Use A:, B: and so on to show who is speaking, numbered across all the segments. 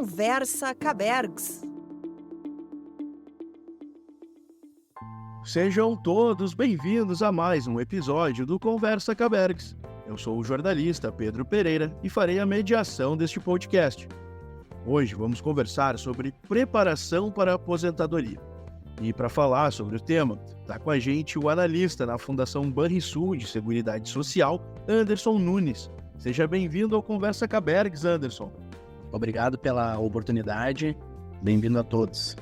A: Conversa Cabergs.
B: Sejam todos bem-vindos a mais um episódio do Conversa Cabergs. Eu sou o jornalista Pedro Pereira e farei a mediação deste podcast. Hoje vamos conversar sobre preparação para a aposentadoria. E para falar sobre o tema, está com a gente o analista na Fundação Banrisul de Seguridade Social, Anderson Nunes. Seja bem-vindo ao Conversa Cabergs, Anderson.
C: Obrigado pela oportunidade. Bem-vindo a todos.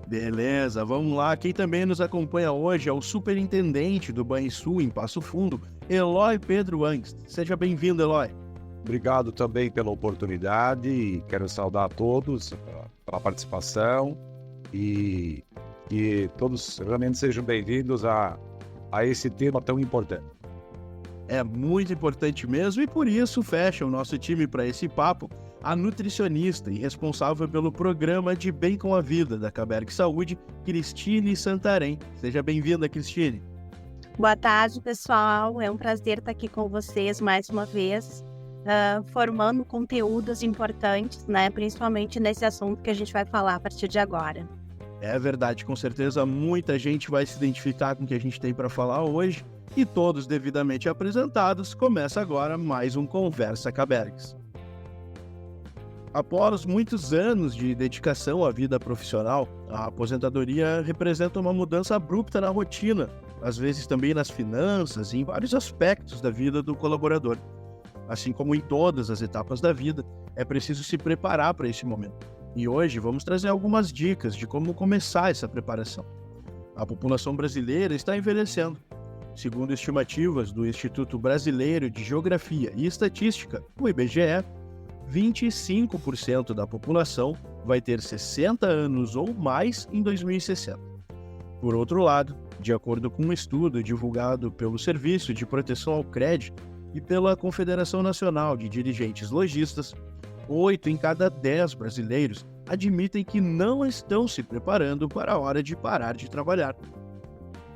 B: Beleza, vamos lá. Quem também nos acompanha hoje é o superintendente do Banrisul em Passo Fundo, Eloy Pedro Angst. Seja bem-vindo, Eloy.
D: Obrigado também pela oportunidade e quero saudar a todos pela participação e que todos realmente sejam bem-vindos a esse tema tão importante.
B: É muito importante mesmo e por isso fecha o nosso time para esse papo a nutricionista e responsável pelo programa de Bem com a Vida da Caberg Saúde, Cristine Santarém. Seja bem-vinda, Cristine.
E: Boa tarde, pessoal. É um prazer estar aqui com vocês mais uma vez, formando conteúdos importantes, né? Principalmente nesse assunto que a gente vai falar a partir de agora.
B: É verdade, com certeza muita gente vai se identificar com o que a gente tem para falar hoje e todos devidamente apresentados, começa agora mais um Conversa Cabergs. Após muitos anos de dedicação à vida profissional, a aposentadoria representa uma mudança abrupta na rotina, às vezes também nas finanças e em vários aspectos da vida do colaborador. Assim como em todas as etapas da vida, é preciso se preparar para esse momento. E hoje vamos trazer algumas dicas de como começar essa preparação. A população brasileira está envelhecendo. Segundo estimativas do Instituto Brasileiro de Geografia e Estatística, o IBGE, 25% da população vai ter 60 anos ou mais em 2060. Por outro lado, de acordo com um estudo divulgado pelo Serviço de Proteção ao Crédito e pela Confederação Nacional de Dirigentes Lojistas, 8 em cada 10 brasileiros admitem que não estão se preparando para a hora de parar de trabalhar.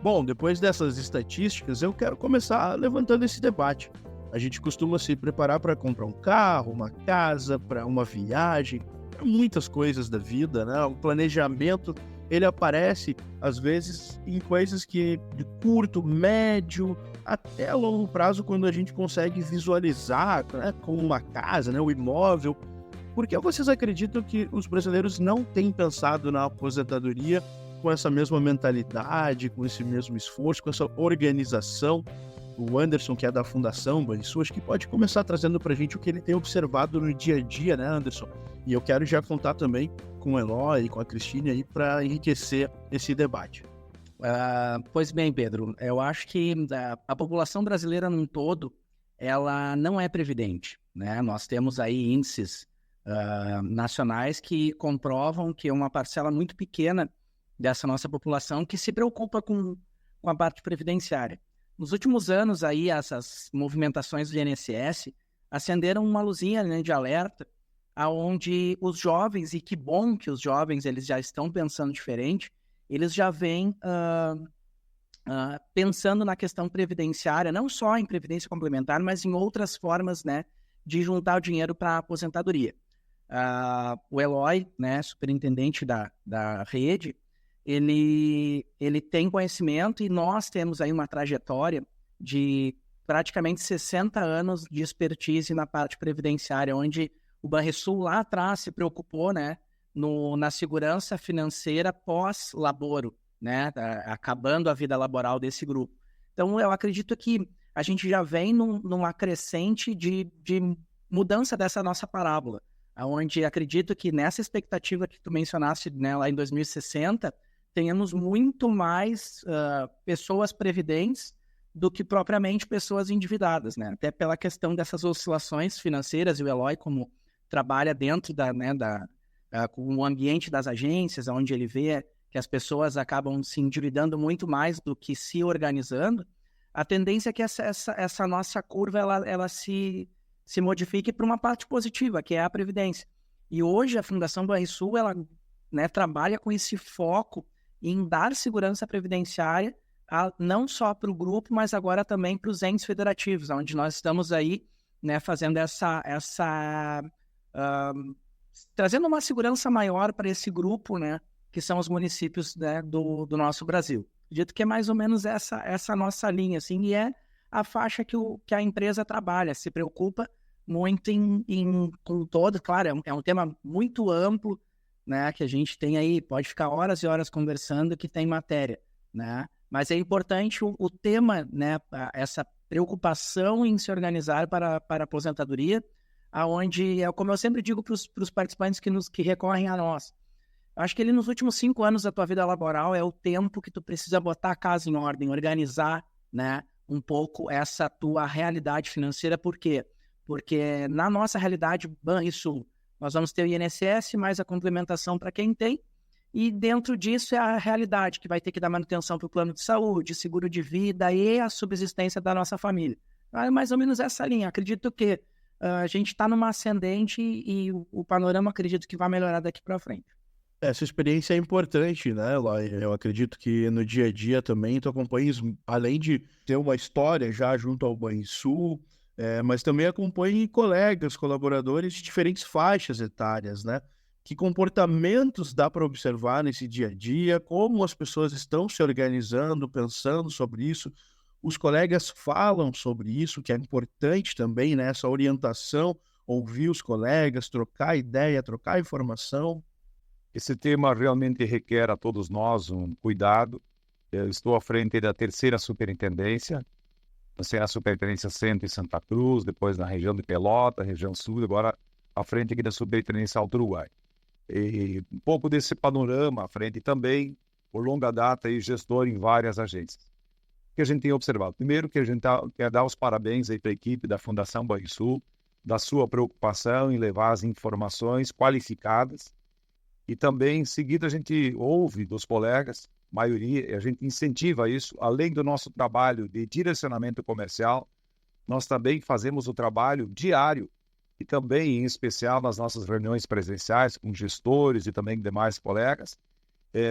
B: Bom, depois dessas estatísticas, eu quero começar levantando esse debate. A gente costuma se preparar para comprar um carro, uma casa, para uma viagem, para muitas coisas da vida, né? O planejamento, ele aparece, às vezes, em coisas que de curto, médio, até longo prazo, quando a gente consegue visualizar, né, como uma casa, né, o imóvel. Por que vocês acreditam que os brasileiros não têm pensado na aposentadoria com essa mesma mentalidade, com esse mesmo esforço, com essa organização? O Anderson, que é da Fundação Banrisul, acho que pode começar trazendo para a gente o que ele tem observado no dia a dia, né, Anderson? E eu quero já contar também com o Eloy e com a Cristine aí para enriquecer esse debate.
C: Pois bem, Pedro, eu acho que a população brasileira num todo, ela não é previdente, né? Nós temos aí índices nacionais que comprovam que é uma parcela muito pequena dessa nossa população que se preocupa com a parte previdenciária. Nos últimos anos, aí, essas movimentações do INSS acenderam uma luzinha, né, de alerta, aonde os jovens, e que bom que os jovens eles já estão pensando diferente, eles já vêm pensando na questão previdenciária, não só em previdência complementar, mas em outras formas, né, de juntar o dinheiro para a aposentadoria. O Eloy, né, superintendente da rede, ele tem conhecimento e nós temos aí uma trajetória de praticamente 60 anos de expertise na parte previdenciária, onde o Banrisul lá atrás se preocupou, né, na segurança financeira pós-laboro, né, acabando a vida laboral desse grupo. Então, eu acredito que a gente já vem numa crescente de mudança dessa nossa parábola, onde acredito que nessa expectativa que tu mencionaste, né, lá em 2060, tenhamos muito mais pessoas previdentes do que propriamente pessoas endividadas, né? Até pela questão dessas oscilações financeiras, e o Eloy, como trabalha dentro com o ambiente das agências, onde ele vê que as pessoas acabam se endividando muito mais do que se organizando, a tendência é que essa nossa curva ela se modifique para uma parte positiva, que é a previdência. E hoje a Fundação Banrisul, ela, né, trabalha com esse foco em dar segurança previdenciária não só para o grupo, mas agora também para os entes federativos, onde nós estamos aí, né, fazendo essa trazendo uma segurança maior para esse grupo, né, que são os municípios, né, do nosso Brasil. Acredito que é mais ou menos essa nossa linha, assim, e é a faixa que a empresa trabalha, se preocupa muito com todo, claro, é um tema muito amplo, né, que a gente tem aí, pode ficar horas e horas conversando, que tem matéria, né, mas é importante o tema, né, essa preocupação em se organizar para a aposentadoria, aonde, como eu sempre digo para os participantes que recorrem a nós, acho que nos últimos 5 anos da tua vida laboral é o tempo que tu precisa botar a casa em ordem, organizar, né, um pouco essa tua realidade financeira. Por quê? Porque na nossa realidade Banrisul, nós vamos ter o INSS mais a complementação para quem tem, e dentro disso é a realidade que vai ter que dar manutenção para o plano de saúde, seguro de vida e a subsistência da nossa família. É mais ou menos essa linha. Acredito que a gente está numa ascendente e o panorama acredito que vai melhorar daqui para frente.
B: Essa experiência é importante, né, Eloy? Eu acredito que no dia a dia também tu acompanhas, além de ter uma história já junto ao Banrisul, mas também acompanhe colegas, colaboradores de diferentes faixas etárias, né? Que comportamentos dá para observar nesse dia a dia, como as pessoas estão se organizando, pensando sobre isso. Os colegas falam sobre isso, que é importante também, né? Essa orientação, ouvir os colegas, trocar ideia, trocar informação.
D: Esse tema realmente requer a todos nós um cuidado. Eu estou à frente da 3ª superintendência, a Superintendência Centro em Santa Cruz, depois na região de Pelotas, região Sul, agora à frente aqui da Superintendência Alto Uruguai. E um pouco desse panorama à frente também, por longa data, e gestor em várias agências. O que a gente tem observado? Primeiro, que a gente quer dar os parabéns aí para a equipe da Fundação Banrisul, da sua preocupação em levar as informações qualificadas. E também, em seguida, a gente ouve dos colegas, maioria, a gente incentiva isso, além do nosso trabalho de direcionamento comercial, nós também fazemos o trabalho diário e também, em especial, nas nossas reuniões presenciais com gestores e também demais colegas,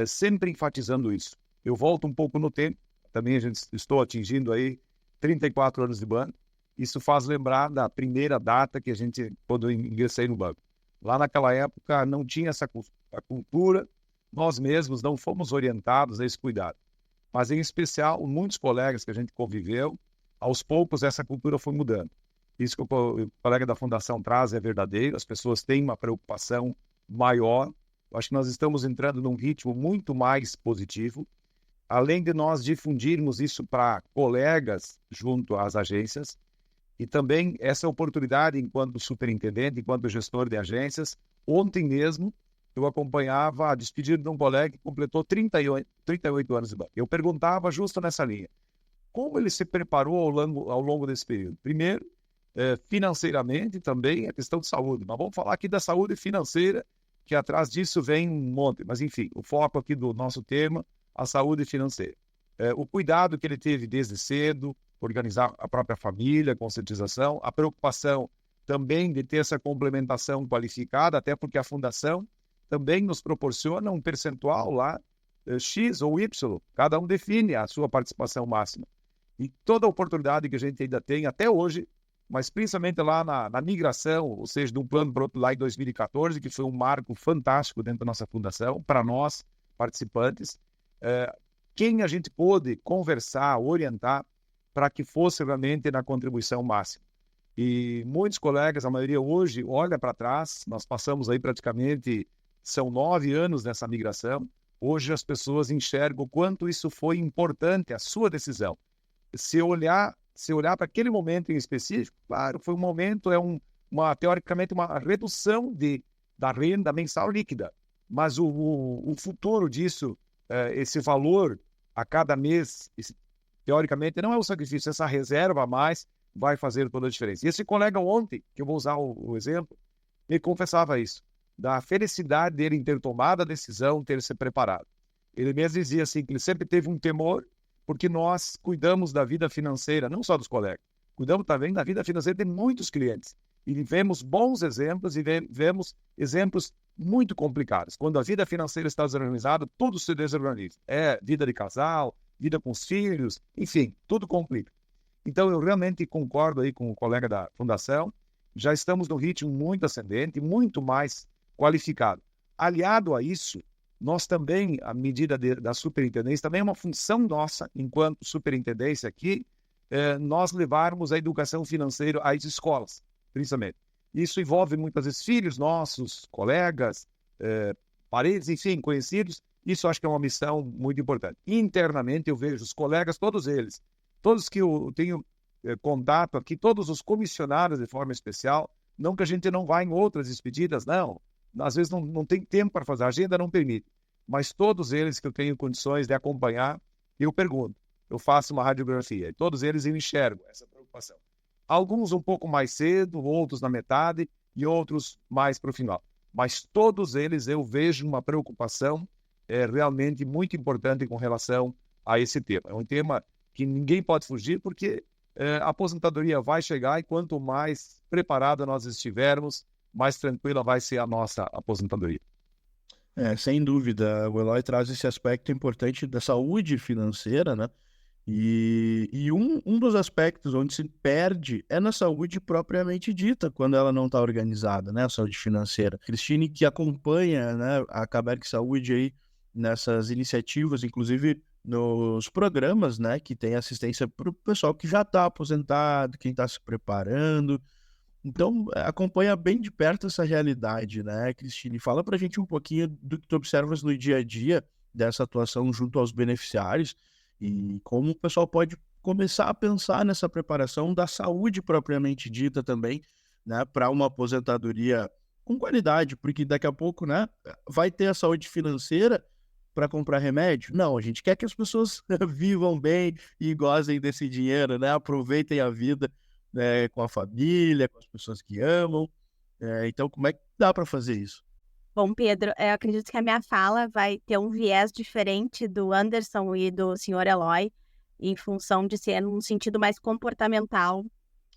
D: sempre enfatizando isso. Eu volto um pouco no tempo, também estou atingindo aí 34 anos de banco, isso faz lembrar da primeira data que quando eu ingressei no banco. Lá naquela época não tinha essa cultura, nós mesmos não fomos orientados a esse cuidado. Mas, em especial, muitos colegas que a gente conviveu, aos poucos essa cultura foi mudando. Isso que o colega da Fundação traz é verdadeiro, as pessoas têm uma preocupação maior. Eu acho que nós estamos entrando num ritmo muito mais positivo. Além de nós difundirmos isso para colegas junto às agências, e também essa oportunidade enquanto superintendente, enquanto gestor de agências. Ontem mesmo, eu acompanhava a despedida de um colega que completou 38 anos de banco. Eu perguntava justo nessa linha, como ele se preparou ao longo desse período? Primeiro, financeiramente também a questão de saúde. Mas vamos falar aqui da saúde financeira, que atrás disso vem um monte. Mas enfim, o foco aqui do nosso tema, a saúde financeira. O cuidado que ele teve desde cedo, organizar a própria família, conscientização, a preocupação também de ter essa complementação qualificada, até porque a Fundação também nos proporciona um percentual lá, X ou Y, cada um define a sua participação máxima. E toda a oportunidade que a gente ainda tem até hoje, mas principalmente lá na migração, ou seja, de um plano para outro lá em 2014, que foi um marco fantástico dentro da nossa Fundação, para nós, participantes, quem a gente pôde conversar, orientar, para que fosse realmente na contribuição máxima. E muitos colegas, a maioria hoje, olha para trás, nós passamos aí praticamente, são 9 anos nessa migração, hoje as pessoas enxergam o quanto isso foi importante, a sua decisão. Se olhar para aquele momento em específico, claro, foi um momento, teoricamente uma redução da renda mensal líquida, mas o futuro disso, esse valor a cada mês, teoricamente, não é o sacrifício, essa reserva a mais vai fazer toda a diferença. E esse colega ontem, que eu vou usar o exemplo, me confessava isso, da felicidade dele em ter tomado a decisão, ter se preparado. Ele mesmo dizia assim, que ele sempre teve um temor, porque nós cuidamos da vida financeira, não só dos colegas, cuidamos também da vida financeira de muitos clientes. E vemos bons exemplos e vemos exemplos muito complicados. Quando a vida financeira está desorganizada, tudo se desorganiza. Vida de casal, vida com os filhos, enfim, tudo complica. Então, eu realmente concordo aí com o colega da Fundação, já estamos num ritmo muito ascendente, muito mais qualificado. Aliado a isso, nós também, a medida da superintendência, também é uma função nossa, enquanto superintendência aqui, nós levarmos a educação financeira às escolas, principalmente. Isso envolve muitas vezes filhos nossos, colegas, parentes, enfim, conhecidos. Isso eu acho que é uma missão muito importante. Internamente eu vejo os colegas, todos eles, todos que eu tenho contato aqui, todos os comissionados de forma especial, não que a gente não vá em outras despedidas, não. Às vezes não tem tempo para fazer, a agenda não permite. Mas todos eles que eu tenho condições de acompanhar, eu pergunto, eu faço uma radiografia, e todos eles eu enxergo essa preocupação. Alguns um pouco mais cedo, outros na metade e outros mais para o final. Mas todos eles eu vejo uma preocupação realmente muito importante com relação a esse tema. É um tema que ninguém pode fugir, porque a aposentadoria vai chegar e quanto mais preparada nós estivermos, mais tranquila vai ser a nossa aposentadoria.
B: Sem dúvida, o Eloy traz esse aspecto importante da saúde financeira, né? E um dos aspectos onde se perde é na saúde propriamente dita, quando ela não está organizada, né? A saúde financeira. Cristine, que acompanha, né, a Caberg Saúde aí nessas iniciativas, inclusive nos programas, né, que tem assistência para o pessoal que já está aposentado, quem está se preparando. Então, acompanha bem de perto essa realidade, né, Cristine? Fala para a gente um pouquinho do que tu observas no dia a dia dessa atuação junto aos beneficiários e como o pessoal pode começar a pensar nessa preparação da saúde propriamente dita também, né, para uma aposentadoria com qualidade, porque daqui a pouco, né, vai ter a saúde financeira para comprar remédio? Não, a gente quer que as pessoas vivam bem e gozem desse dinheiro, né, aproveitem a vida, né, com a família, com as pessoas que amam. Então, como é que dá para fazer isso?
E: Bom, Pedro, eu acredito que a minha fala vai ter um viés diferente do Anderson e do senhor Eloy, em função de ser num sentido mais comportamental,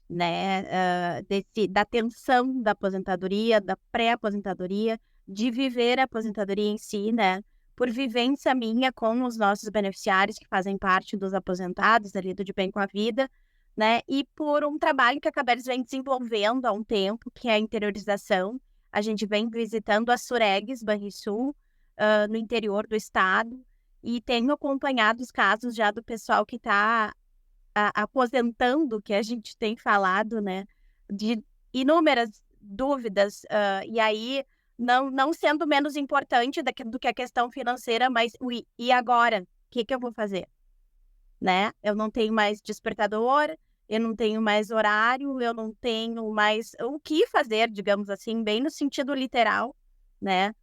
E: né, da tensão da aposentadoria, da pré-aposentadoria, de viver a aposentadoria em si, né, por vivência minha com os nossos beneficiários que fazem parte dos aposentados ali do De Bem com a Vida, né, e por um trabalho que a Caberg vem desenvolvendo há um tempo, que é a interiorização. A gente vem visitando as Suregs, Banrisul, no interior do estado, e tenho acompanhado os casos já do pessoal que está aposentando, que a gente tem falado, né, de inúmeras dúvidas, e aí não sendo menos importante do que a questão financeira, mas e agora? O que eu vou fazer? Né? Eu não tenho mais despertador, eu não tenho mais horário, eu não tenho mais o que fazer, digamos assim, bem no sentido literal, né?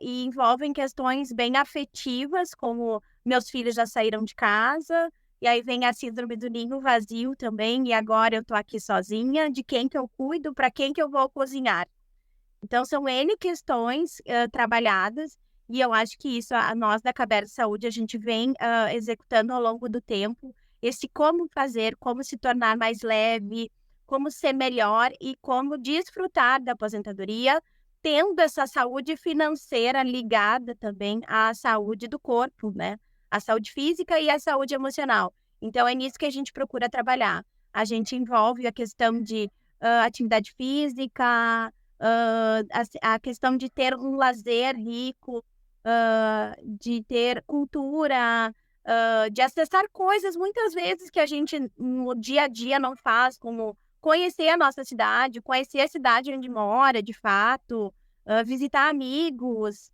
E: E envolvem questões bem afetivas, como meus filhos já saíram de casa, e aí vem a síndrome do ninho vazio também, e agora eu tô aqui sozinha, de quem que eu cuido, para quem que eu vou cozinhar? Então, são N questões trabalhadas, e eu acho que isso, nós da Caberg Saúde, a gente vem executando ao longo do tempo, esse como fazer, como se tornar mais leve, como ser melhor e como desfrutar da aposentadoria, tendo essa saúde financeira ligada também à saúde do corpo, né? A saúde física e a saúde emocional. Então, é nisso que a gente procura trabalhar. A gente envolve a questão de atividade física, a questão de ter um lazer rico, de ter cultura, de acessar coisas muitas vezes que a gente no dia a dia não faz, como conhecer a nossa cidade, conhecer a cidade onde mora, de fato, visitar amigos,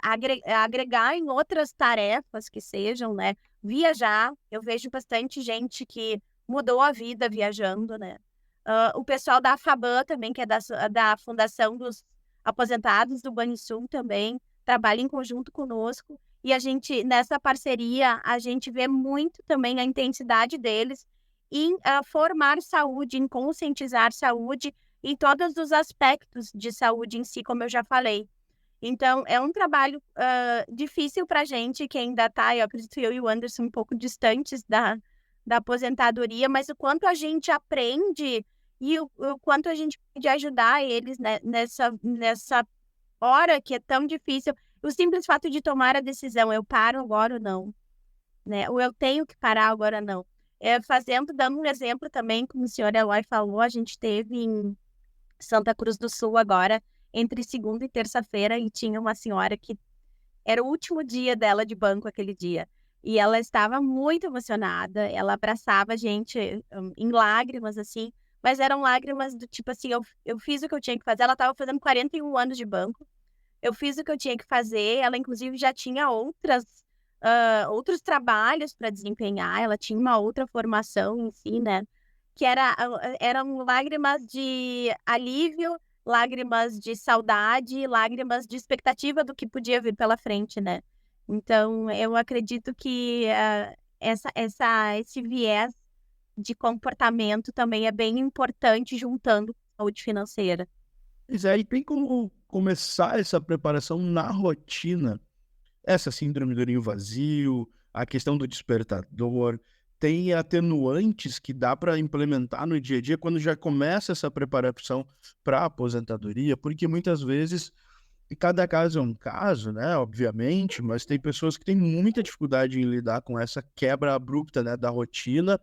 E: agregar em outras tarefas que sejam, né? Viajar, eu vejo bastante gente que mudou a vida viajando, né? O pessoal da FABAN também, que é da Fundação dos Aposentados do Banrisul também, trabalha em conjunto conosco, e a gente, nessa parceria, a gente vê muito também a intensidade deles em formar saúde, em conscientizar saúde, em todos os aspectos de saúde em si, como eu já falei. Então, é um trabalho difícil para a gente, que ainda está, eu acredito, eu e o Anderson, um pouco distantes da aposentadoria, mas o quanto a gente aprende e o quanto a gente pode ajudar eles, né, nessa hora que é tão difícil. O simples fato de tomar a decisão, eu paro agora ou não, né? Ou eu tenho que parar agora ou não. Dando um exemplo também, como o senhor Eloy falou, a gente teve em Santa Cruz do Sul agora, entre segunda e terça-feira e tinha uma senhora que era o último dia dela de banco aquele dia. E ela estava muito emocionada, ela abraçava a gente em lágrimas, assim, mas eram lágrimas do tipo assim, eu fiz o que eu tinha que fazer, ela estava fazendo 41 anos de banco, eu fiz o que eu tinha que fazer, ela inclusive já tinha outros trabalhos para desempenhar, ela tinha uma outra formação em si, né? Que eram lágrimas de alívio, lágrimas de saudade, lágrimas de expectativa do que podia vir pela frente, né? Então, eu acredito que esse viés de comportamento também é bem importante juntando com a saúde financeira.
B: Pois é, e tem como começar essa preparação na rotina? Essa síndrome do ninho vazio, a questão do despertador, tem atenuantes que dá para implementar no dia a dia quando já começa essa preparação para a aposentadoria, porque muitas vezes, e cada caso é um caso, né, obviamente, mas tem pessoas que têm muita dificuldade em lidar com essa quebra abrupta, né, da rotina,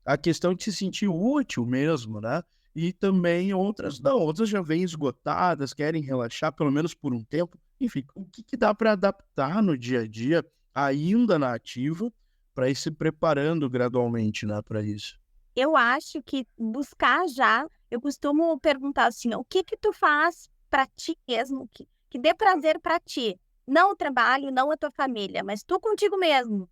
B: a questão de se sentir útil mesmo, né? E também outras não, outras já vêm esgotadas, querem relaxar pelo menos por um tempo. Enfim, o que dá para adaptar no dia a dia, ainda na ativa, para ir se preparando gradualmente, né, para isso?
E: Eu acho que buscar já, eu costumo perguntar assim, o que tu faz para ti mesmo, que dê prazer para ti? Não o trabalho, não a tua família, mas tu contigo mesmo,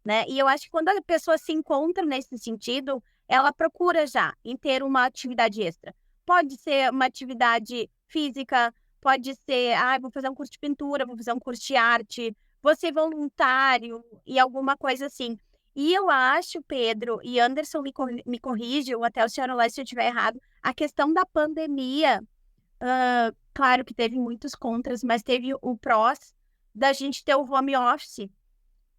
E: né? E eu acho que quando a pessoa se encontra nesse sentido, ela procura já em ter uma atividade extra. Pode ser uma atividade física, pode ser, vou fazer um curso de pintura, vou fazer um curso de arte, vou ser voluntário e alguma coisa assim. E eu acho, Pedro, e Anderson me corrige, ou até o senhor lá se eu estiver errado, a questão da pandemia, claro que teve muitos contras, mas teve o prós da gente ter o home office,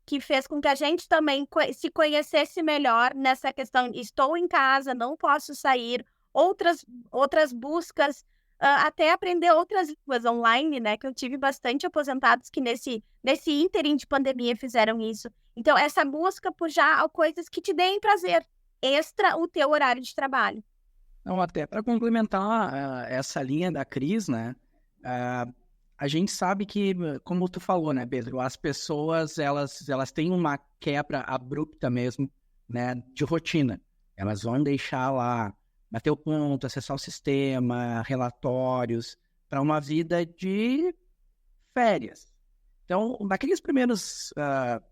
E: que fez com que a gente também se conhecesse melhor nessa questão, estou em casa, não posso sair, outras buscas, até aprender outras línguas online, né, que eu tive bastante aposentados que nesse ínterim de pandemia fizeram isso. Então, essa busca por já coisas que te deem prazer, extra o teu horário de trabalho.
C: Não, até para complementar essa linha da Cris, né, a gente sabe que, como tu falou, né, Pedro, as pessoas, elas têm uma quebra abrupta mesmo, né, de rotina. Elas vão deixar lá, bater o ponto, acessar o sistema, relatórios, para uma vida de férias. Então, naqueles primeiros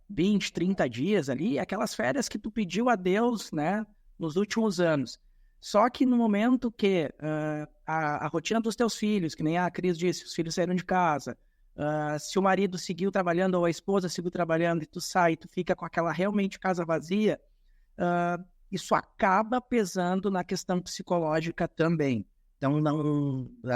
C: 20, 30 dias ali, aquelas férias que tu pediu a Deus, né, nos últimos anos. Só que no momento que a rotina dos teus filhos, que nem a Cris disse, os filhos saíram de casa, se o marido seguiu trabalhando ou a esposa seguiu trabalhando e tu sai, tu fica com aquela realmente casa vazia, isso acaba pesando na questão psicológica também. Então,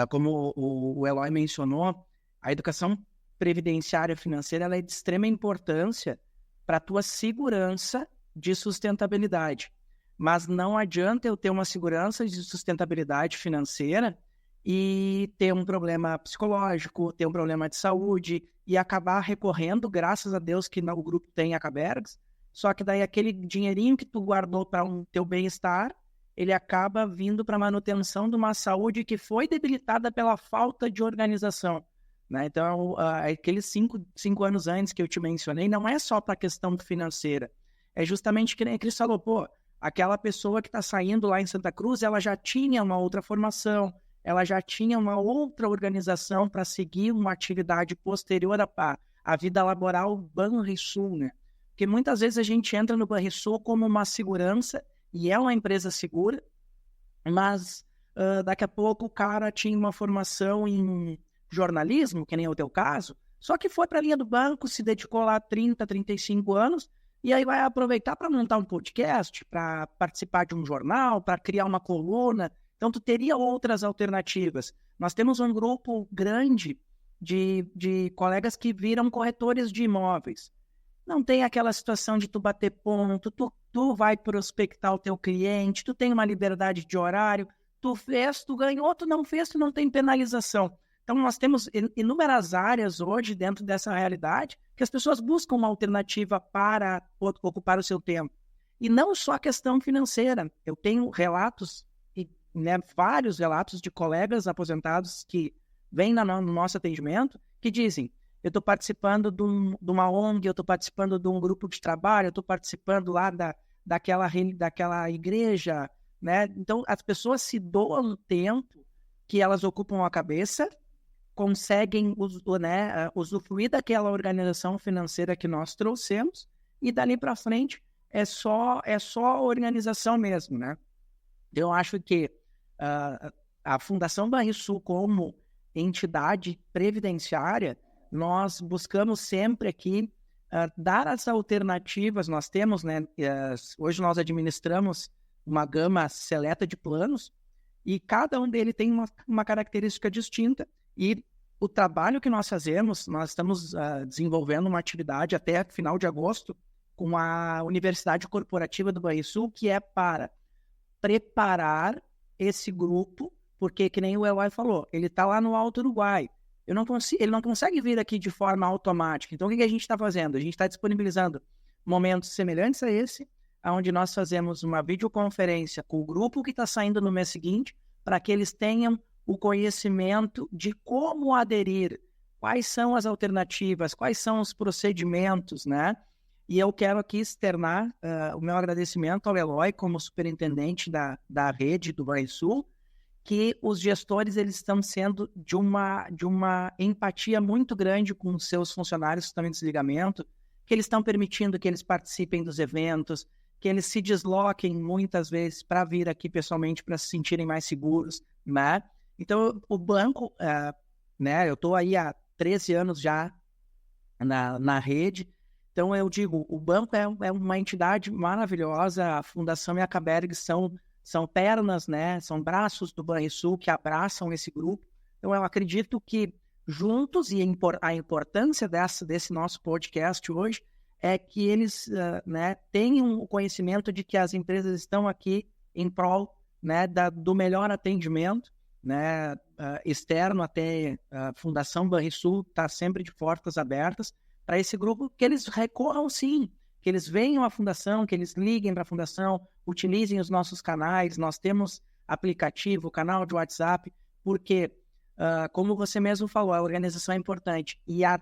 C: como o Eloy mencionou, a educação previdenciária financeira ela é de extrema importância para a tua segurança de sustentabilidade. Mas não adianta eu ter uma segurança de sustentabilidade financeira e ter um problema psicológico, ter um problema de saúde e acabar recorrendo, graças a Deus que o grupo tem a Cabergs, só que daí aquele dinheirinho que tu guardou para o teu bem-estar, ele acaba vindo para a manutenção de uma saúde que foi debilitada pela falta de organização. Né? Então, aqueles 5 anos antes que eu te mencionei, não é só para a questão financeira, é justamente que nem a Cris falou, aquela pessoa que está saindo lá em Santa Cruz, ela já tinha uma outra formação, ela já tinha uma outra organização para seguir uma atividade posterior à vida laboral Banrisul, né? Porque muitas vezes a gente entra no Banrisul como uma segurança, e é uma empresa segura, mas daqui a pouco o cara tinha uma formação em jornalismo, que nem é o teu caso, só que foi para a linha do banco, se dedicou lá 30, 35 anos, e aí vai aproveitar para montar um podcast, para participar de um jornal, para criar uma coluna. Então, tu teria outras alternativas. Nós temos um grupo grande de colegas que viram corretores de imóveis. Não tem aquela situação de tu bater ponto, tu vai prospectar o teu cliente, tu tem uma liberdade de horário, tu fez, tu ganhou, tu não fez, tu não tem penalização. Então, nós temos inúmeras áreas hoje dentro dessa realidade que as pessoas buscam uma alternativa para ocupar o seu tempo. E não só a questão financeira. Eu tenho relatos, vários relatos de colegas aposentados que vêm no nosso atendimento que dizem: eu estou participando de uma ONG, eu estou participando de um grupo de trabalho, eu estou participando lá daquela igreja, né? Então, as pessoas se doam o tempo que elas ocupam a cabeça, conseguem usufruir daquela organização financeira que nós trouxemos, e dali para frente é só organização mesmo, né? Eu acho que a Fundação Banrisul, como entidade previdenciária, nós buscamos sempre aqui dar as alternativas. Nós temos, né, hoje nós administramos uma gama seleta de planos, e cada um deles tem uma característica distinta, e o trabalho que nós fazemos, nós estamos desenvolvendo uma atividade até final de agosto com a Universidade Corporativa do Banrisul, que é para preparar esse grupo, porque, que nem o Eloy falou, ele está lá no Alto Uruguai. Ele não consegue vir aqui de forma automática. Então, o que a gente está fazendo? A gente está disponibilizando momentos semelhantes a esse, onde nós fazemos uma videoconferência com o grupo que está saindo no mês seguinte, para que eles tenham o conhecimento de como aderir, quais são as alternativas, quais são os procedimentos, né? E eu quero aqui externar o meu agradecimento ao Eloy, como superintendente da rede do Banrisul, que os gestores eles estão sendo de uma empatia muito grande com os seus funcionários que estão em desligamento, que eles estão permitindo que eles participem dos eventos, que eles se desloquem muitas vezes para vir aqui pessoalmente para se sentirem mais seguros, né? Então, o banco, né, eu estou aí há 13 anos já na rede. Então, eu digo, o banco é uma entidade maravilhosa, a Fundação e a Caberg são pernas, né? São braços do Banrisul que abraçam esse grupo. Então, eu acredito que juntos, e a importância desse nosso podcast hoje é que eles tenham o conhecimento de que as empresas estão aqui em prol, né, do melhor atendimento, né, externo. Até a Fundação Banrisul está sempre de portas abertas para esse grupo, que eles recorram sim, que eles venham à Fundação, que eles liguem para a Fundação, utilizem os nossos canais. Nós temos aplicativo, canal de WhatsApp, porque, como você mesmo falou, a organização é importante, e a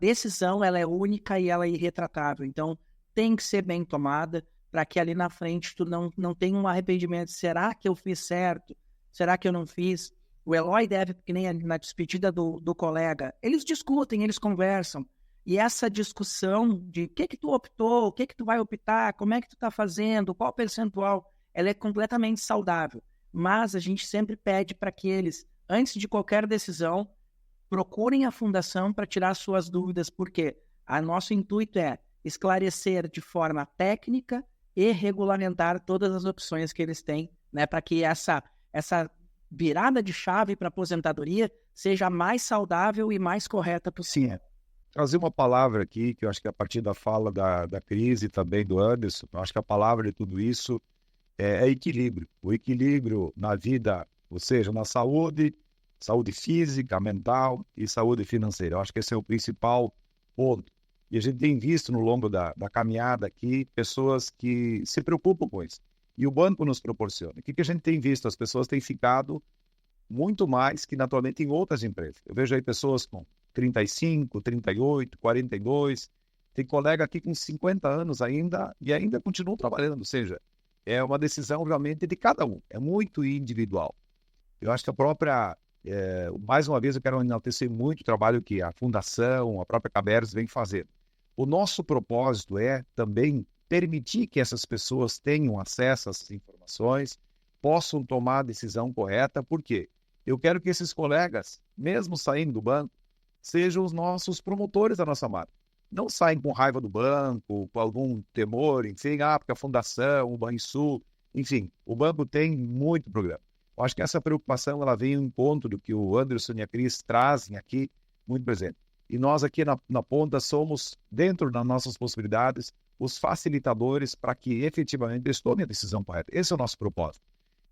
C: decisão ela é única e ela é irretratável. Então, tem que ser bem tomada para que ali na frente tu não tenha um arrependimento. Será que eu fiz certo? Será que eu não fiz? O Eloy deve, que nem na despedida do colega, eles discutem, eles conversam. E essa discussão de o que tu optou, o que tu vai optar, como é que tu está fazendo, qual percentual, ela é completamente saudável. Mas a gente sempre pede para que eles, antes de qualquer decisão, procurem a Fundação para tirar suas dúvidas, porque nosso intuito é esclarecer de forma técnica e regulamentar todas as opções que eles têm, né, para que essa virada de chave para a aposentadoria seja a mais saudável e mais correta possível.
D: Trazer uma palavra aqui, que eu acho que a partir da fala da Cris e também do Anderson, eu acho que a palavra de tudo isso é equilíbrio. O equilíbrio na vida, ou seja, na saúde física, mental e saúde financeira. Eu acho que esse é o principal ponto. E a gente tem visto no longo da caminhada aqui pessoas que se preocupam com isso. E o banco nos proporciona. O que a gente tem visto? As pessoas têm ficado muito mais que naturalmente em outras empresas. Eu vejo aí pessoas com 35, 38, 42. Tem colega aqui com 50 anos ainda e ainda continuam trabalhando. Ou seja, é uma decisão realmente de cada um. É muito individual. Eu acho que a própria... mais uma vez eu quero enaltecer muito o trabalho que a Fundação, a própria Caberg vem fazendo. O nosso propósito é também permitir que essas pessoas tenham acesso a essas informações, possam tomar a decisão correta. Por quê? Eu quero que esses colegas, mesmo saindo do banco, sejam os nossos promotores da nossa marca. Não saem com raiva do banco, com algum temor, enfim, porque a Fundação, o Banrisul, enfim, o banco tem muito programa. Eu acho que essa preocupação ela vem ao encontro do que o Anderson e a Cris trazem aqui, muito presente. E nós aqui na ponta somos, dentro das nossas possibilidades, os facilitadores para que efetivamente eles tomem a decisão correta. Esse é o nosso propósito.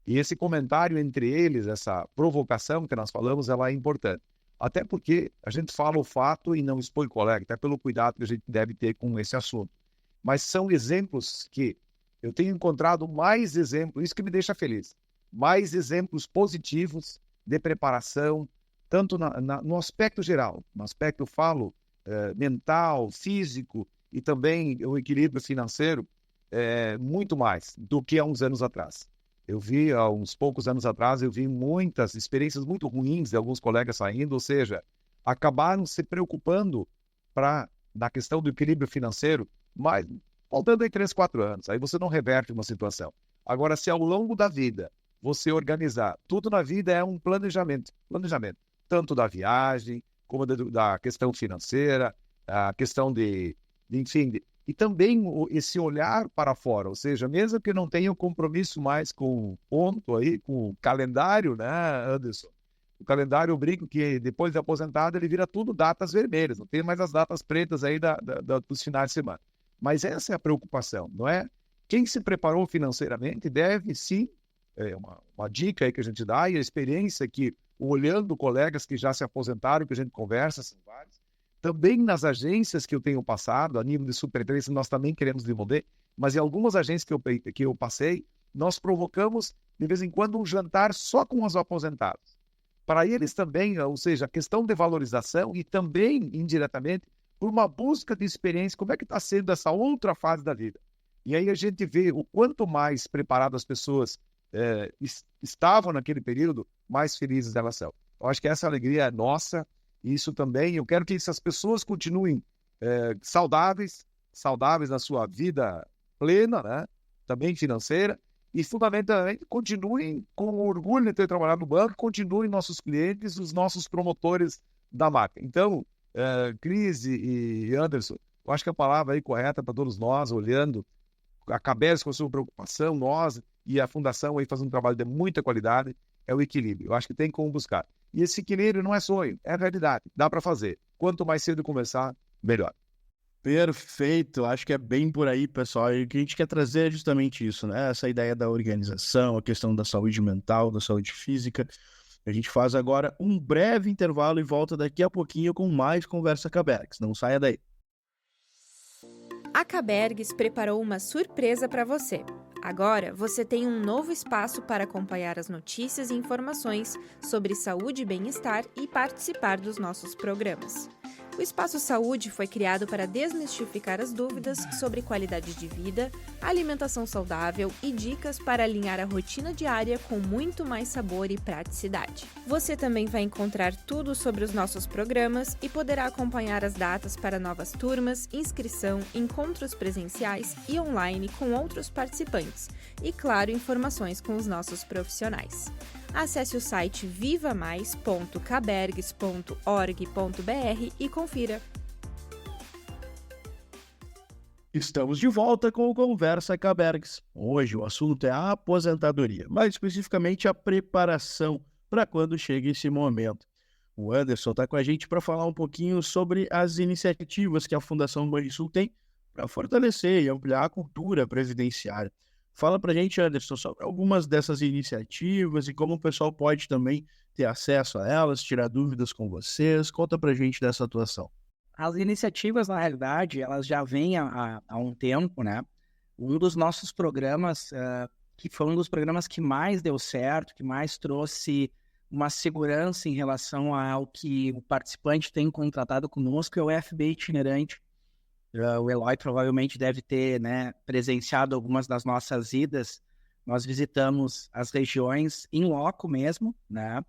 D: E esse comentário entre eles, essa provocação que nós falamos, ela é importante. Até porque a gente fala o fato e não expõe o colega, até pelo cuidado que a gente deve ter com esse assunto. Mas são exemplos que eu tenho encontrado mais exemplos, isso que me deixa feliz, mais exemplos positivos de preparação, tanto no aspecto geral, no aspecto, eu falo, mental, físico e também o equilíbrio financeiro, muito mais do que há uns anos atrás. Eu vi, há uns poucos anos atrás, eu vi muitas experiências muito ruins de alguns colegas saindo, ou seja, acabaram se preocupando na questão do equilíbrio financeiro, mas faltando aí 3, 4 anos, aí você não reverte uma situação. Agora, se ao longo da vida você organizar, tudo na vida é um planejamento, tanto da viagem, como da questão financeira, a questão enfim, e também esse olhar para fora, ou seja, mesmo que eu não tenha um compromisso mais com o ponto aí, com o calendário, né, Anderson? O calendário, eu brinco que depois de aposentado ele vira tudo datas vermelhas, não tem mais as datas pretas aí dos finais de semana. Mas essa é a preocupação, não é? Quem se preparou financeiramente deve sim, uma dica aí que a gente dá, e a experiência que, olhando colegas que já se aposentaram, que a gente conversa, são vários, também nas agências que eu tenho passado, a nível de superintendência, nós também queremos desenvolver, mas em algumas agências que eu passei, nós provocamos, de vez em quando, um jantar só com os aposentados. Para eles também, ou seja, a questão de valorização e também, indiretamente, por uma busca de experiência, como é que está sendo essa outra fase da vida. E aí a gente vê o quanto mais preparadas as pessoas estavam naquele período, mais felizes elas são. Eu acho que essa alegria é nossa, e isso também, eu quero que essas pessoas continuem saudáveis na sua vida plena, né? Também financeira, e fundamentalmente continuem com orgulho de ter trabalhado no banco, continuem nossos clientes, os nossos promotores da marca. Então, Cris e Anderson, eu acho que a palavra aí correta para todos nós, olhando a Cabergs com a sua preocupação, nós e a Fundação aí fazendo um trabalho de muita qualidade, é o equilíbrio. Eu acho que tem como buscar. E esse equilíbrio não é sonho, é realidade. Dá para fazer. Quanto mais cedo começar, melhor.
B: Perfeito, acho que é bem por aí, pessoal. E o que a gente quer trazer é justamente isso, né? Essa ideia da organização, a questão da saúde mental, da saúde física. A gente faz agora um breve intervalo e volta daqui a pouquinho com mais Conversa Cabergs. Não saia daí.
F: A Cabergs preparou uma surpresa para você. Agora, você tem um novo espaço para acompanhar as notícias e informações sobre saúde e bem-estar e participar dos nossos programas. O Espaço Saúde foi criado para desmistificar as dúvidas sobre qualidade de vida, alimentação saudável e dicas para alinhar a rotina diária com muito mais sabor e praticidade. Você também vai encontrar tudo sobre os nossos programas e poderá acompanhar as datas para novas turmas, inscrição, encontros presenciais e online com outros participantes e, claro, informações com os nossos profissionais. Acesse o site vivamais.cabergs.org.br e confira.
B: Estamos de volta com o Conversa Cabergs. Hoje o assunto é a aposentadoria, mais especificamente a preparação para quando chega esse momento. O Anderson está com a gente para falar um pouquinho sobre as iniciativas que a Fundação Banrisul tem para fortalecer e ampliar a cultura previdenciária. Fala para a gente, Anderson, sobre algumas dessas iniciativas e como o pessoal pode também ter acesso a elas, tirar dúvidas com vocês. Conta para a gente dessa atuação.
C: As iniciativas, na realidade, elas já vêm há um tempo, né? Um dos nossos programas, que foi um dos programas que mais deu certo, que mais trouxe uma segurança em relação ao que o participante tem contratado conosco, é o FB itinerante. O Eloy provavelmente deve ter, né, presenciado algumas das nossas idas. Nós visitamos as regiões em loco mesmo, né?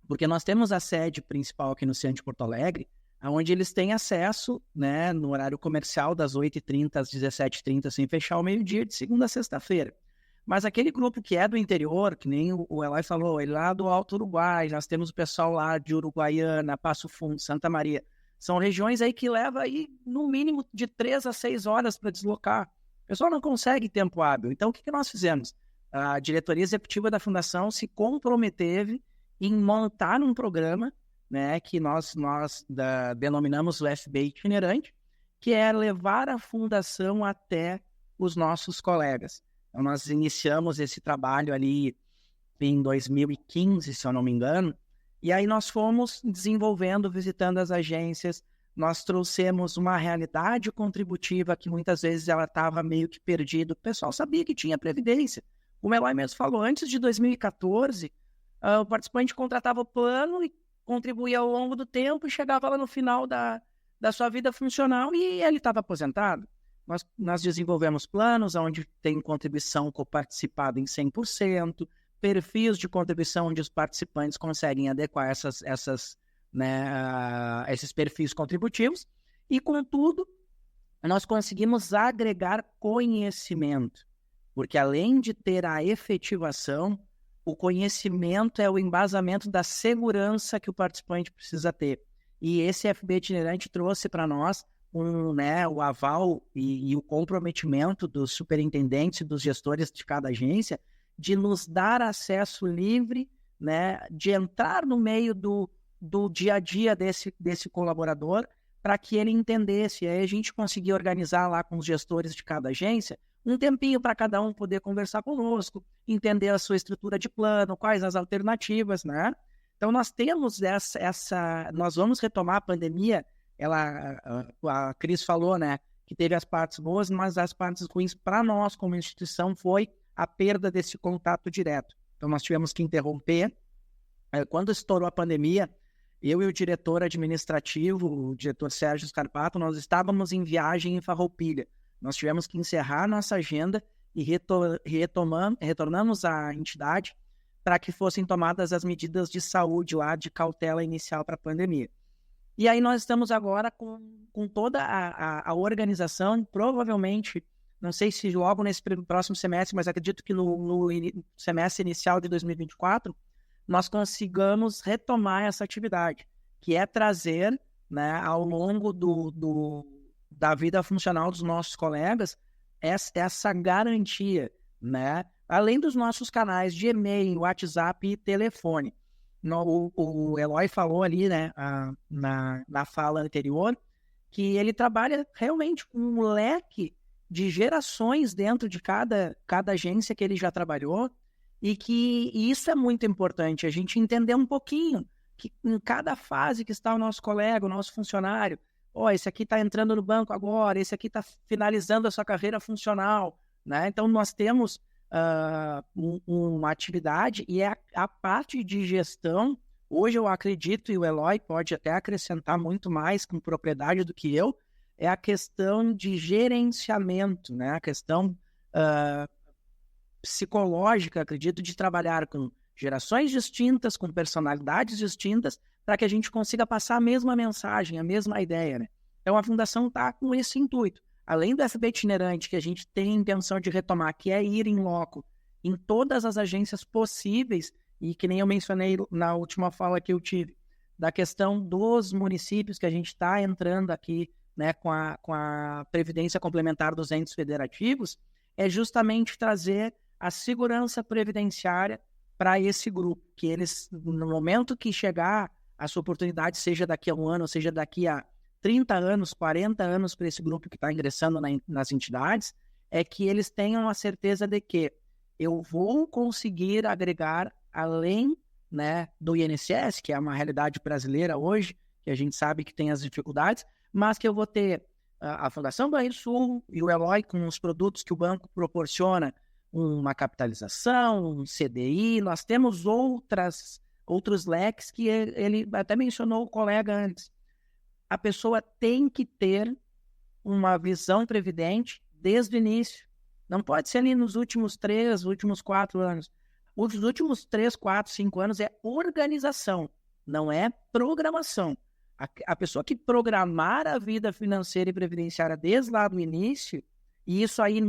C: Porque nós temos a sede principal aqui no centro de Porto Alegre, onde eles têm acesso, né, no horário comercial das 8h30 às 17h30, sem fechar ao meio-dia, de segunda a sexta-feira. Mas aquele grupo que é do interior, que nem o Eloy falou, ele lá do Alto Uruguai, nós temos o pessoal lá de Uruguaiana, Passo Fundo, Santa Maria. São regiões aí que leva aí, no mínimo, de 3 a 6 horas para deslocar. O pessoal não consegue tempo hábil. Então, o que nós fizemos? A diretoria executiva da Fundação se comprometeve em montar um programa, né, que nós denominamos o FB itinerante, que é levar a Fundação até os nossos colegas. Então, nós iniciamos esse trabalho ali em 2015, se eu não me engano, e aí nós fomos desenvolvendo, visitando as agências, nós trouxemos uma realidade contributiva que muitas vezes ela estava meio que perdida. O pessoal sabia que tinha previdência. Como o Eloy mesmo falou, antes de 2014, o participante contratava o plano e contribuía ao longo do tempo e chegava lá no final da sua vida funcional e ele estava aposentado. Nós desenvolvemos planos onde tem contribuição coparticipada em 100%, perfis de contribuição onde os participantes conseguem adequar esses perfis contributivos e, contudo, nós conseguimos agregar conhecimento, porque além de ter a efetivação, o conhecimento é o embasamento da segurança que o participante precisa ter. E esse FB itinerante trouxe para nós o aval e o comprometimento dos superintendentes e dos gestores de cada agência de nos dar acesso livre, né, de entrar no meio do dia a dia desse colaborador para que ele entendesse. E aí a gente conseguia organizar lá com os gestores de cada agência um tempinho para cada um poder conversar conosco, entender a sua estrutura de plano, quais as alternativas, né? Então nós temos nós vamos retomar a pandemia. A Cris falou, né, que teve as partes boas, mas as partes ruins para nós como instituição foi a perda desse contato direto. Então nós tivemos que interromper. Quando estourou a pandemia, eu e o diretor administrativo, o diretor Sérgio Scarpato, nós estávamos em viagem em Farroupilha. Nós tivemos que encerrar nossa agenda e retornamos à entidade para que fossem tomadas as medidas de saúde lá, de cautela inicial para a pandemia. E aí nós estamos agora com toda a organização, provavelmente, não sei se logo nesse próximo semestre, mas acredito que no semestre inicial de 2024, nós consigamos retomar essa atividade, que é trazer, né, ao longo da vida funcional dos nossos colegas essa garantia, né, além dos nossos canais de e-mail, WhatsApp e telefone. O Eloy falou ali, né, na fala anterior, que ele trabalha realmente com um leque de gerações dentro de cada agência que ele já trabalhou, e isso é muito importante, a gente entender um pouquinho que em cada fase que está o nosso colega, o nosso funcionário, esse aqui está entrando no banco agora, esse aqui está finalizando a sua carreira funcional, né? Então nós temos uma atividade, e a parte de gestão, hoje eu acredito, e o Eloy pode até acrescentar muito mais com propriedade do que eu, é a questão de gerenciamento, né? A questão psicológica, acredito, de trabalhar com gerações distintas, com personalidades distintas, para que a gente consiga passar a mesma mensagem, a mesma ideia, né? Então a Fundação está com esse intuito. Além do FB itinerante, que a gente tem a intenção de retomar, que é ir em loco em todas as agências possíveis, e que nem eu mencionei na última fala que eu tive, da questão dos municípios que a gente está entrando aqui, né, com a Previdência Complementar dos entes federativos, é justamente trazer a segurança previdenciária para esse grupo, que eles, no momento que chegar essa oportunidade, seja daqui a um ano, seja daqui a 30 anos, 40 anos para esse grupo que está ingressando nas entidades, é que eles tenham a certeza de que eu vou conseguir agregar, além, né, do INSS, que é uma realidade brasileira hoje, que a gente sabe que tem as dificuldades, mas que eu vou ter a Fundação Banrisul e o Eloy com os produtos que o banco proporciona, uma capitalização, um CDI, nós temos outros leques que ele até mencionou, o colega antes. A pessoa tem que ter uma visão previdente desde o início. Não pode ser ali nos últimos 4 anos. Os últimos 3, 4, 5 anos é organização, não é programação. A pessoa que programar a vida financeira e previdenciária desde lá do início, e isso aí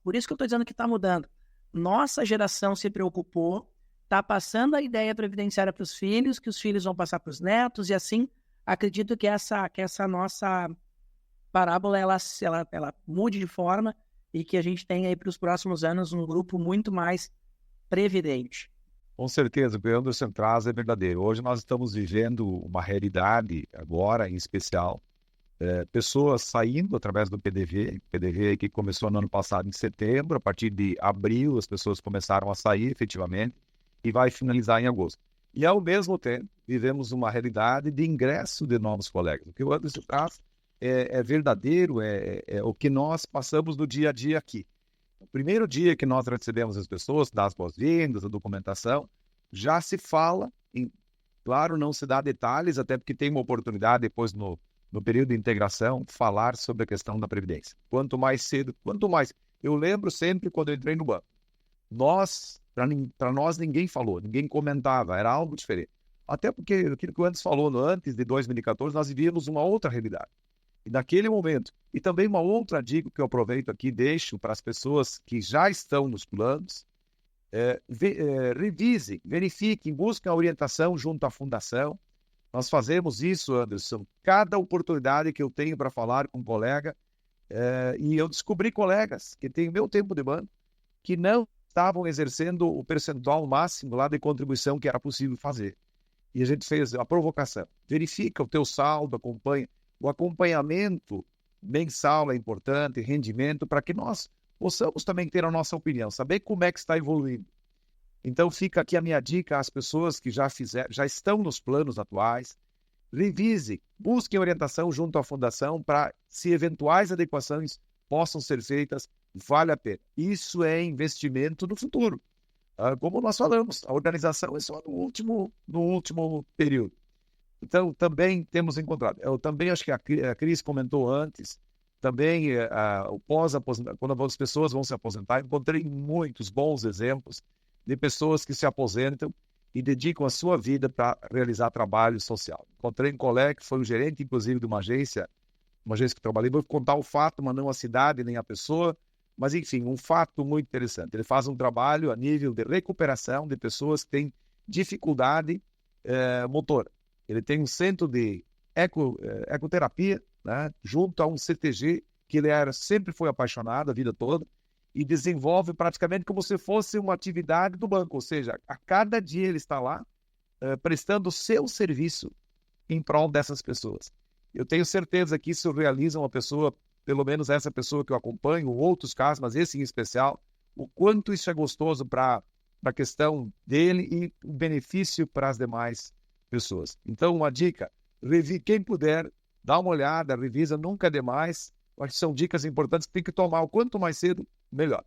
C: por isso que eu estou dizendo que está mudando. Nossa geração se preocupou, está passando a ideia previdenciária para os filhos, que os filhos vão passar para os netos, e assim, acredito que essa nossa parábola ela mude de forma e que a gente tenha aí para os próximos anos um grupo muito mais previdente.
D: Com certeza, o que o Anderson traz é verdadeiro. Hoje nós estamos vivendo uma realidade, agora em especial, pessoas saindo através do PDV que começou no ano passado em setembro, a partir de abril as pessoas começaram a sair efetivamente e vai finalizar em agosto. E ao mesmo tempo vivemos uma realidade de ingresso de novos colegas. O que o Anderson traz é verdadeiro, é o que nós passamos no dia a dia aqui. No primeiro dia que nós recebemos as pessoas, das boas-vindas, a documentação, já se fala em Claro, não se dá detalhes, até porque tem uma oportunidade depois no período de integração, falar sobre a questão da Previdência. Quanto mais cedo, quanto mais. Eu lembro sempre quando eu entrei no banco. Para nós ninguém falou, ninguém comentava, era algo diferente. Até porque aquilo que o Anderson falou, antes de 2014, nós vivíamos uma outra realidade. E naquele momento, e também uma outra dica que eu aproveito aqui, deixo para as pessoas que já estão nos planos, revisem, verifiquem, busquem a orientação junto à fundação. Nós fazemos isso, Anderson, cada oportunidade que eu tenho para falar com um colega, e eu descobri colegas que têm o meu tempo de banco, que não estavam exercendo o percentual máximo lá de contribuição que era possível fazer. E a gente fez a provocação. Verifica o teu saldo, acompanha. O acompanhamento mensal é importante, rendimento, para que nós possamos também ter a nossa opinião, saber como é que está evoluindo. Então fica aqui a minha dica às pessoas que já estão nos planos atuais. Revise, busquem orientação junto à fundação para, se eventuais adequações possam ser feitas, vale a pena. Isso é investimento no futuro. Como nós falamos, a organização é só no último período. Então, também temos encontrado. Eu também acho que a Cris comentou antes, também o pós-aposentadoria, quando as pessoas vão se aposentar, encontrei muitos bons exemplos de pessoas que se aposentam e dedicam a sua vida para realizar trabalho social. Encontrei um colega que foi o gerente, inclusive, de uma agência que trabalhei, vou contar o fato, mas não a cidade, nem a pessoa, mas, enfim, um fato muito interessante. Ele faz um trabalho a nível de recuperação de pessoas que têm dificuldade motora. Ele tem um centro de ecoterapia, né, junto a um CTG, que ele sempre foi apaixonado a vida toda, e desenvolve praticamente como se fosse uma atividade do banco. Ou seja, a cada dia ele está lá prestando o seu serviço em prol dessas pessoas. Eu tenho certeza que isso realiza uma pessoa, pelo menos essa pessoa que eu acompanho, outros casos, mas esse em especial, o quanto isso é gostoso para a questão dele e o benefício para as demais pessoas. Então, uma dica, quem puder, dá uma olhada, revisa, nunca é demais. Acho que são dicas importantes que tem que tomar o quanto mais cedo, melhor.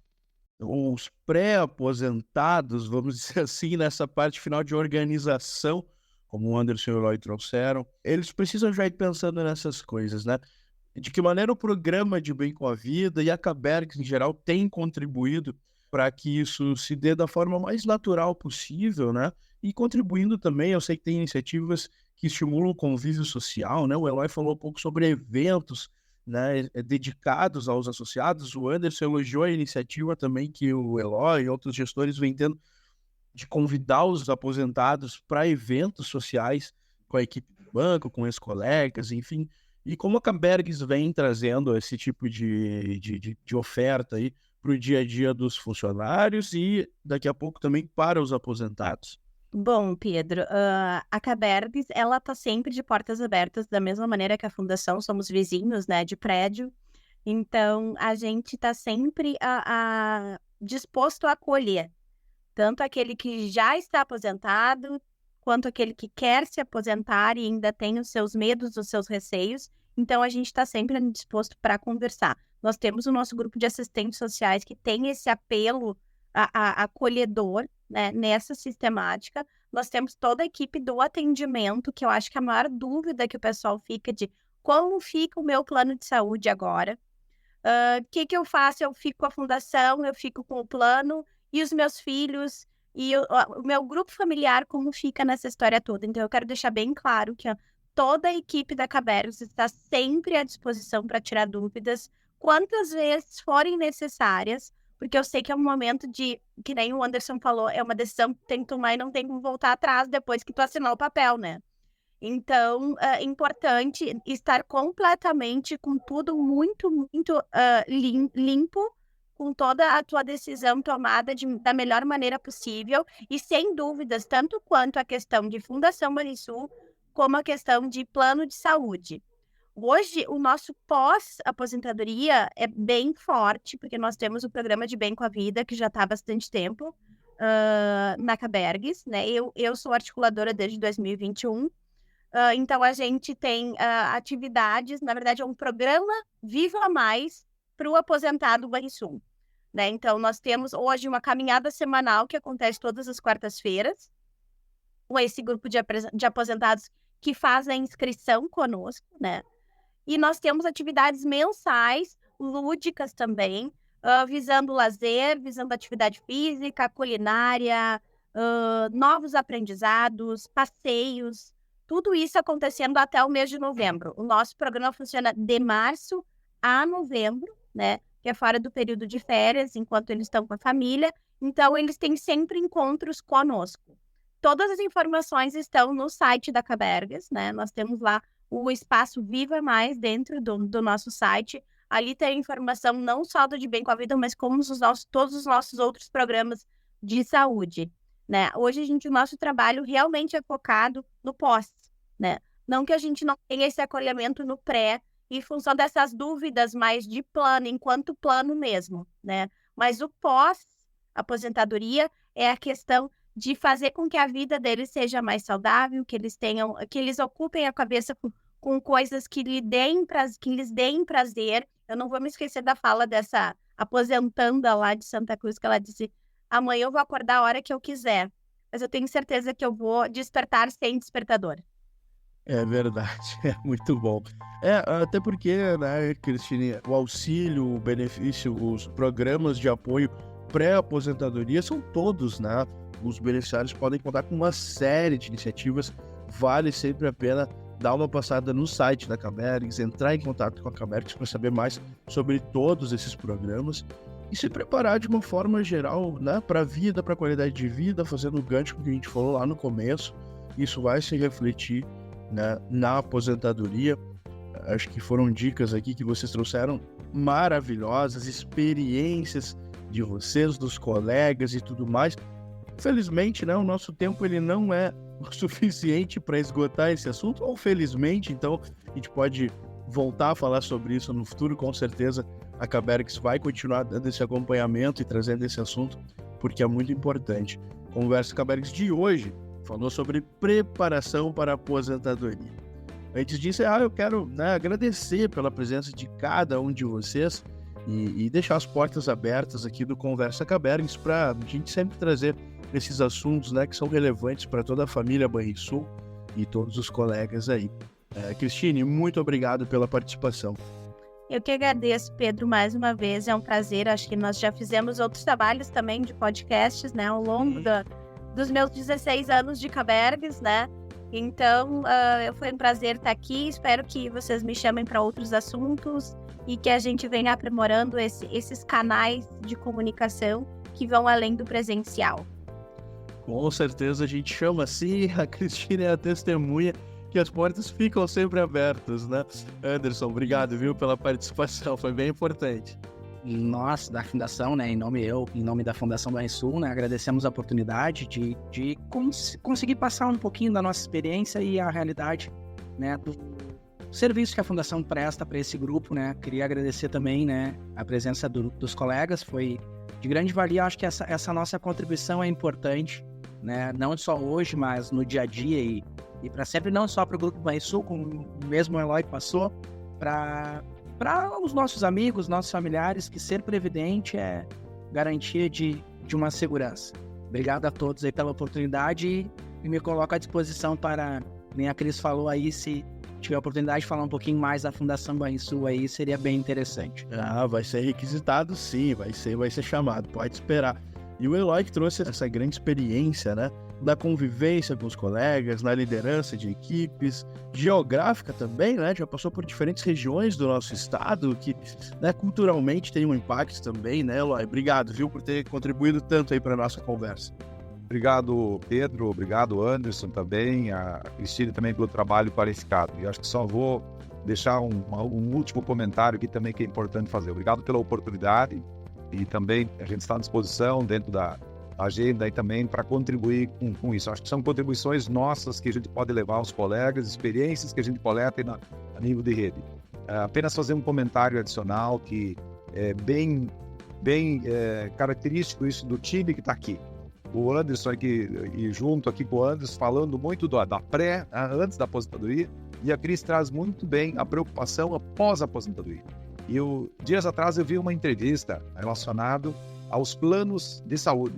B: Os pré-aposentados, vamos dizer assim, nessa parte final de organização, como o Anderson e o Eloy trouxeram, eles precisam já ir pensando nessas coisas, né? De que maneira o programa de Bem com a Vida e a Cabergs, em geral, tem contribuído para que isso se dê da forma mais natural possível, né? E contribuindo também, eu sei que tem iniciativas que estimulam o convívio social, né? O Eloy falou um pouco sobre eventos, né, dedicados aos associados. O Anderson elogiou a iniciativa também que o Eloy e outros gestores vêm tendo de convidar os aposentados para eventos sociais com a equipe do banco, com os colegas, enfim. E como a Cabergs vem trazendo esse tipo de oferta aí para o dia a dia dos funcionários e daqui a pouco também para os aposentados?
E: Bom, Pedro, a Cabergs, ela está sempre de portas abertas, da mesma maneira que a Fundação, somos vizinhos, né, de prédio. Então, a gente está sempre disposto a acolher, tanto aquele que já está aposentado, quanto aquele que quer se aposentar e ainda tem os seus medos, os seus receios. Então, a gente está sempre disposto para conversar. Nós temos o nosso grupo de assistentes sociais que tem esse apelo acolhedor, né, nessa sistemática. Nós temos toda a equipe do atendimento, que eu acho que a maior dúvida que o pessoal fica de como fica o meu plano de saúde agora. O que eu faço? Eu fico com a fundação, eu fico com o plano, e os meus filhos, e o meu grupo familiar, como fica nessa história toda. Então, eu quero deixar bem claro que toda a equipe da Cabergs está sempre à disposição para tirar dúvidas, quantas vezes forem necessárias, porque eu sei que é um momento de, que nem o Anderson falou, é uma decisão que tem que tomar e não tem como voltar atrás depois que tu assinar o papel, né? Então, é importante estar completamente com tudo muito, muito limpo, com toda a tua decisão tomada da melhor maneira possível e sem dúvidas, tanto quanto a questão de Fundação Banrisul, como a questão de plano de saúde. Hoje, o nosso pós-aposentadoria é bem forte, porque nós temos o programa de Bem com a Vida, que já está há bastante tempo na Cabergs, né? Eu sou articuladora desde 2021, então a gente tem atividades, na verdade é um programa Viva Mais para o aposentado Banrisul, né? Então nós temos hoje uma caminhada semanal que acontece todas as quartas-feiras, esse grupo de aposentados que faz a inscrição conosco, né? E nós temos atividades mensais, lúdicas também, visando lazer, visando atividade física, culinária, novos aprendizados, passeios, tudo isso acontecendo até o mês de novembro. O nosso programa funciona de março a novembro, né? Que é fora do período de férias, enquanto eles estão com a família. Então, eles têm sempre encontros conosco. Todas as informações estão no site da Cabergas, né? Nós temos lá o espaço Viva Mais dentro do nosso site. Ali tem informação não só do De Bem com a Vida, mas como todos os nossos outros programas de saúde, né? Hoje, o nosso trabalho realmente é focado no pós, né? Não que a gente não tenha esse acolhimento no pré, em função dessas dúvidas mais de plano, enquanto plano mesmo, né? Mas o pós-aposentadoria é a questão de fazer com que a vida deles seja mais saudável, que eles ocupem a cabeça com coisas que lhes deem prazer. Eu não vou me esquecer da fala dessa aposentanda lá de Santa Cruz, que ela disse: amanhã eu vou acordar a hora que eu quiser, mas eu tenho certeza que eu vou despertar sem despertador.
B: É verdade, é muito bom. Até porque, né, Cristine, o auxílio, o benefício, os programas de apoio pré-aposentadoria são todos, né? Os beneficiários podem contar com uma série de iniciativas. Vale sempre a pena dar uma passada no site da Cabergas, entrar em contato com a Cabergas para saber mais sobre todos esses programas e se preparar de uma forma geral, né, para a vida, para a qualidade de vida, fazendo o gancho que a gente falou lá no começo. Isso vai se refletir, né, na aposentadoria. Acho que foram dicas aqui que vocês trouxeram maravilhosas, experiências de vocês, dos colegas e tudo mais. Felizmente, né, o nosso tempo ele não é o suficiente para esgotar esse assunto, ou felizmente, então a gente pode voltar a falar sobre isso no futuro. Com certeza a Cabergas vai continuar dando esse acompanhamento e trazendo esse assunto, porque é muito importante. Conversa Cabergas de hoje falou sobre preparação para a aposentadoria. Antes disso, eu quero, né, agradecer pela presença de cada um de vocês e deixar as portas abertas aqui do Conversa Cabergas para a gente sempre trazer esses assuntos, né, que são relevantes para toda a família Banrisul e todos os colegas aí. Cristine, muito obrigado pela participação.
E: Eu que agradeço, Pedro, mais uma vez. É um prazer. Acho que nós já fizemos outros trabalhos também de podcasts, né, ao longo dos meus 16 anos de Cabergas, né? Então, foi um prazer estar aqui. Espero que vocês me chamem para outros assuntos e que a gente venha aprimorando esses canais de comunicação que vão além do presencial.
B: Com certeza a gente chama sim, a Cristine é a testemunha que as portas ficam sempre abertas, né? Anderson, obrigado, viu, pela participação, foi bem importante.
C: Nós, da Fundação, né, em nome da Fundação Banrisul, né, agradecemos a oportunidade de conseguir passar um pouquinho da nossa experiência e a realidade, né, do serviço que a Fundação presta para esse grupo, né. Queria agradecer também, né, a presença dos colegas, foi de grande valia. Acho que essa nossa contribuição é importante, né, não só hoje, mas no dia a dia e para sempre, não só para o Grupo Banrisul, como mesmo o Eloy passou, para os nossos amigos, nossos familiares, que ser previdente é garantia de uma segurança. Obrigado a todos aí pela oportunidade e me coloco à disposição para, nem a Cris falou aí, se tiver a oportunidade de falar um pouquinho mais da Fundação Banrisul aí, seria bem interessante.
B: Vai ser requisitado sim, vai ser chamado, pode esperar. E o Eloy que trouxe essa grande experiência, né, da convivência com os colegas, na liderança de equipes, geográfica também, né, já passou por diferentes regiões do nosso estado, que, né, culturalmente tem um impacto também, né, Eloy? Obrigado, viu, por ter contribuído tanto aí para a nossa conversa.
D: Obrigado, Pedro, obrigado, Anderson também, a Cristine também pelo trabalho qualificado. E acho que só vou deixar um último comentário aqui também que é importante fazer. Obrigado pela oportunidade. E também a gente está à disposição dentro da agenda aí também para contribuir com isso. Acho que são contribuições nossas que a gente pode levar aos colegas, experiências que a gente coleta a nível de rede. Apenas fazer um comentário adicional que é bem característico isso do time que está aqui. O Anderson aqui, e junto aqui com o Anderson, falando muito da pré, antes da aposentadoria, e a Cris traz muito bem a preocupação após a aposentadoria. E dias atrás eu vi uma entrevista relacionada aos planos de saúde.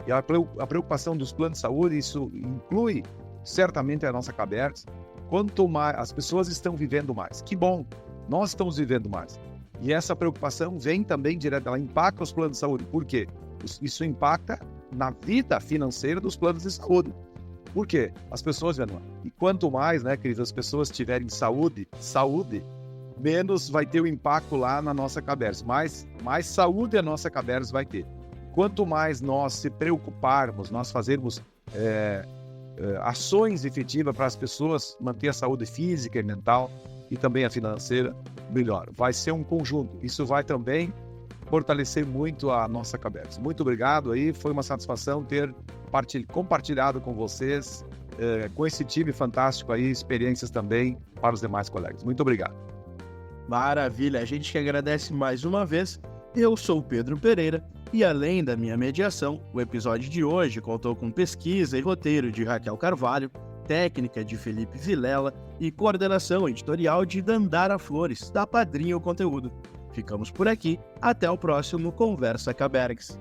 D: E a preocupação dos planos de saúde, isso inclui certamente a nossa Cabergs. Quanto mais as pessoas estão vivendo mais, que bom, nós estamos vivendo mais. E essa preocupação vem também direto, ela impacta os planos de saúde. Por quê? Isso impacta na vida financeira dos planos de saúde. Por quê? As pessoas vendo. E quanto mais, né, queridos, as pessoas tiverem saúde, menos vai ter o impacto lá na nossa Cabergs. Mais saúde a nossa Cabergs vai ter. Quanto mais nós se preocuparmos, nós fazermos ações efetivas para as pessoas manter a saúde física e mental e também a financeira, melhor. Vai ser um conjunto. Isso vai também fortalecer muito a nossa Cabergs. Muito obrigado aí, foi uma satisfação ter compartilhado com vocês, com esse time fantástico aí, experiências também para os demais colegas. Muito obrigado.
B: Maravilha, a gente que agradece mais uma vez. Eu sou o Pedro Pereira e além da minha mediação, o episódio de hoje contou com pesquisa e roteiro de Raquel Carvalho, técnica de Felipe Vilela e coordenação editorial de Dandara Flores, da Padrinho Conteúdo. Ficamos por aqui, até o próximo Conversa Cabergs.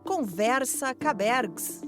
A: Conversa Cabergs.